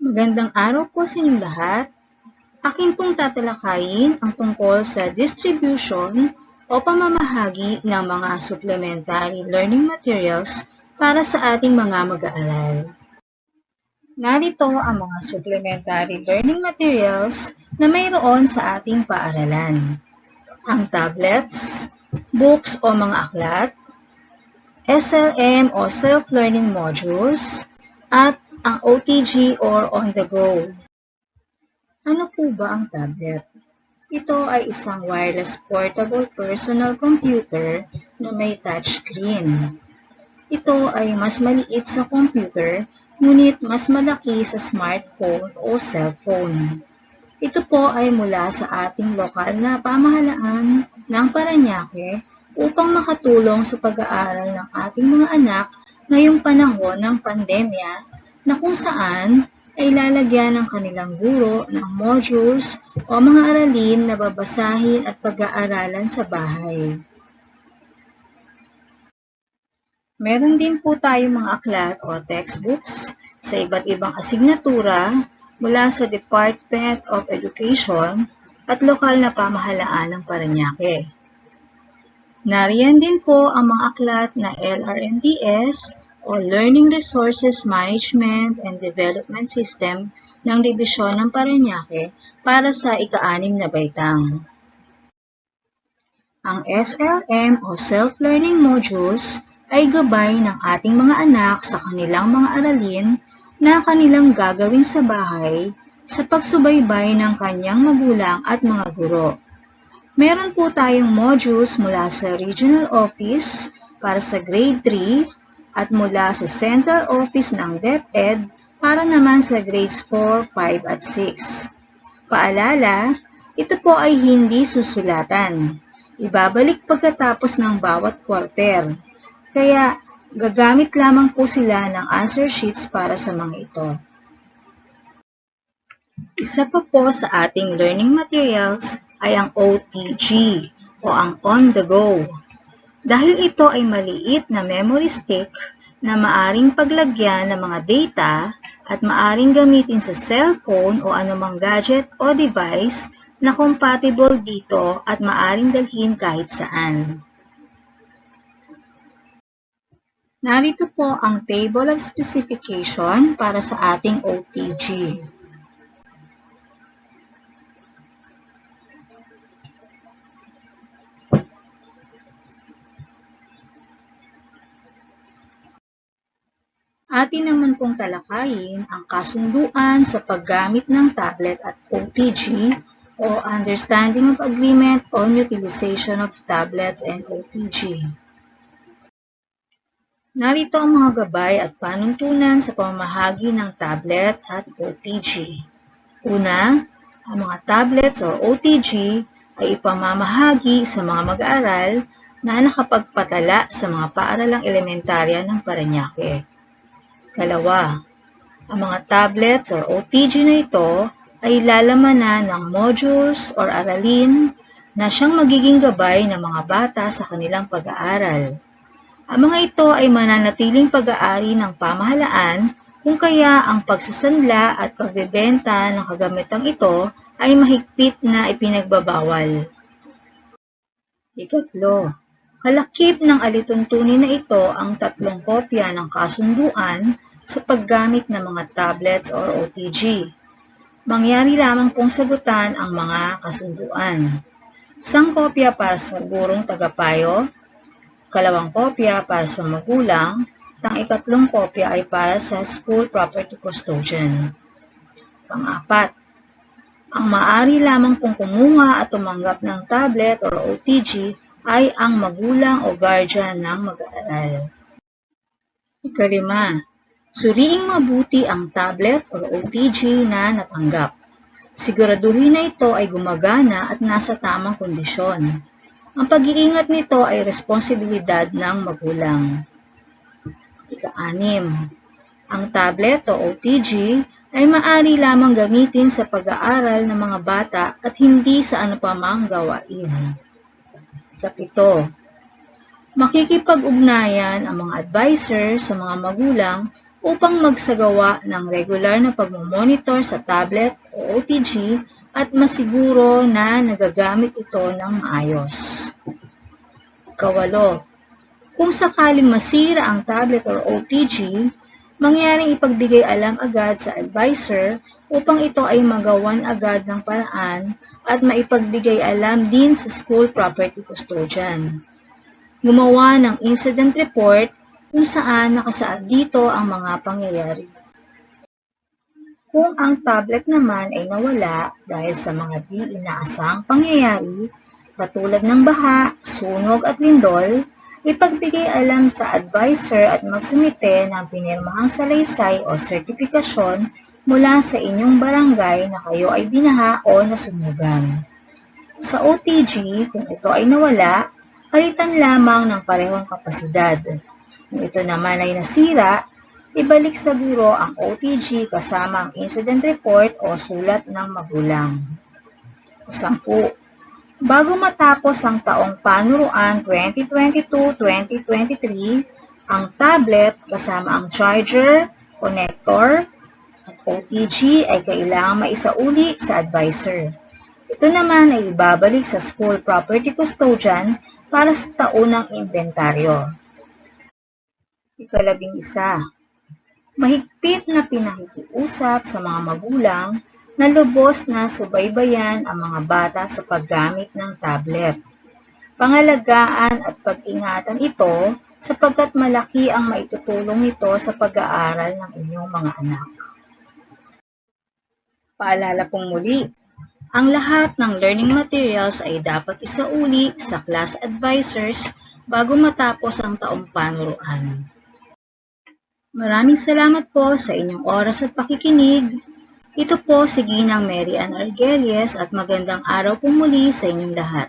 Magandang araw po sa inyong lahat. Akin pong tatalakayin ang tungkol sa distribution o pamamahagi ng mga supplementary learning materials para sa ating mga mag-aaral. Narito ang mga supplementary learning materials na mayroon sa ating paaralan. Ang tablets, books o mga aklat, SLM o self-learning modules, at ang OTG or on-the-go. Ano po ba ang tablet? Ito ay isang wireless portable personal computer na may touchscreen. Ito ay mas maliit sa computer, ngunit mas malaki sa smartphone o cellphone. Ito po ay mula sa ating lokal na pamahalaan ng Parañaque upang makatulong sa pag-aaral ng ating mga anak ngayong panahon ng pandemya na kung saan ay lalagyan ng kanilang guro ng modules o mga aralin na babasahin at pag-aaralan sa bahay. Meron din po tayong mga aklat o textbooks sa iba't ibang asignatura mula sa Department of Education at lokal na pamahalaan ng Parañaque. Nariyan din po ang mga aklat na LRMDS o Learning Resources Management and Development System ng Dibisyon ng Parañaque para sa ika-6 na baitang. Ang SLM o Self-Learning Modules ay gabay ng ating mga anak sa kanilang mga aralin na kanilang gagawin sa bahay sa pagsubaybay ng kanyang magulang at mga guro. Meron po tayong modules mula sa Regional Office para sa Grade 3 at mula sa Central Office ng DepEd para naman sa Grades 4, 5 at 6. Paalala, ito po ay hindi susulatan. Ibabalik pagkatapos ng bawat quarter. Kaya gagamit lamang po sila ng answer sheets para sa mga ito. Isa pa po sa ating learning materials ay ang OTG o ang on-the-go. Dahil ito ay maliit na memory stick na maaring paglagyan ng mga data at maaring gamitin sa cellphone o anumang gadget o device na compatible dito at maaring dalhin kahit saan. Narito po ang table of specification para sa ating OTG. Atin naman pong talakayin ang kasunduan sa paggamit ng tablet at OTG o Understanding of Agreement on Utilization of Tablets and OTG. Narito ang mga gabay at panuntunan sa pamamahagi ng tablet at OTG. Una, ang mga tablets o OTG ay ipamamahagi sa mga mag-aaral na nakapagpatala sa mga paaralang elementarya ng Parañaque. Kalawa, ang mga tablets or OTG na ito ay lalamanan ng modules or aralin na siyang magiging gabay ng mga bata sa kanilang pag-aaral. Ang mga ito ay mananatiling pag-aari ng pamahalaan kung kaya ang pagsasanla at pagbebenta ng kagamitang ito ay mahigpit na ipinagbabawal. Ikatlo, kalakip ng alituntunin na ito ang 3 kopya ng kasunduan sa paggamit ng mga tablets or OTG. Mangyari lamang pong sagutan ang mga kasunduan. 1 kopya para sa gurong tagapayo, 2 kopya para sa magulang, at ang 3 kopya ay para sa school property custodian. Pang-4, ang maaari lamang pong kumuha at tumanggap ng tablet or OTG ay ang magulang o guardian ng mag-aaral. Ika-5, suriing mabuti ang tablet o OTG na natanggap. Siguraduhin na ito ay gumagana at nasa tamang kondisyon. Ang pag-iingat nito ay responsibilidad ng magulang. Ika-6, ang tablet o OTG ay maaari lamang gamitin sa pag-aaral ng mga bata at hindi sa anumang gawain. Ika-7, makikipag-ugnayan ang mga advisor sa mga magulang upang magsagawa ng regular na pagmomonitor sa tablet o OTG at masiguro na nagagamit ito ng maayos. 8. Kung sakaling masira ang tablet or OTG, mangyaring ipagbigay alam agad sa advisor upang ito ay magawan agad ng paraan at maipagbigay alam din sa school property custodian. Gumawa ng incident report kung saan nakasaad dito ang mga pangyayari. Kung ang tablet naman ay nawala dahil sa mga di inaasang pangyayari, katulad ng baha, sunog at lindol, ipagbigay alam sa advisor at magsumite ng pinirmahang salaysay o sertifikasyon mula sa inyong barangay na kayo ay binaha o nasunugan. Sa OTG, kung ito ay nawala, palitan lamang ng parehong kapasidad. Kung ito naman ay nasira, ibalik sa guro ang OTG kasama ang incident report o sulat ng magulang. 10. Bago matapos ang taong panuruan 2022-2023, ang tablet kasama ang charger, connector, at OTG ay kailangang maisauli sa advisor. Ito naman ay ibabalik sa school property custodian para sa taunang inventaryo. 11. Mahigpit na pinakikiusap sa mga magulang na lubos na subaybayan ang mga bata sa paggamit ng tablet. Pangalagaan at pag-ingatan ito sapagkat malaki ang maitutulong nito sa pag-aaral ng inyong mga anak. Paalala pong muli, ang lahat ng learning materials ay dapat isauli sa class advisors bago matapos ang taong panuruan. Maraming salamat po sa inyong oras at pakikinig. Ito po si Ginang Mary Ann Argelies at magandang araw po muli sa inyong lahat.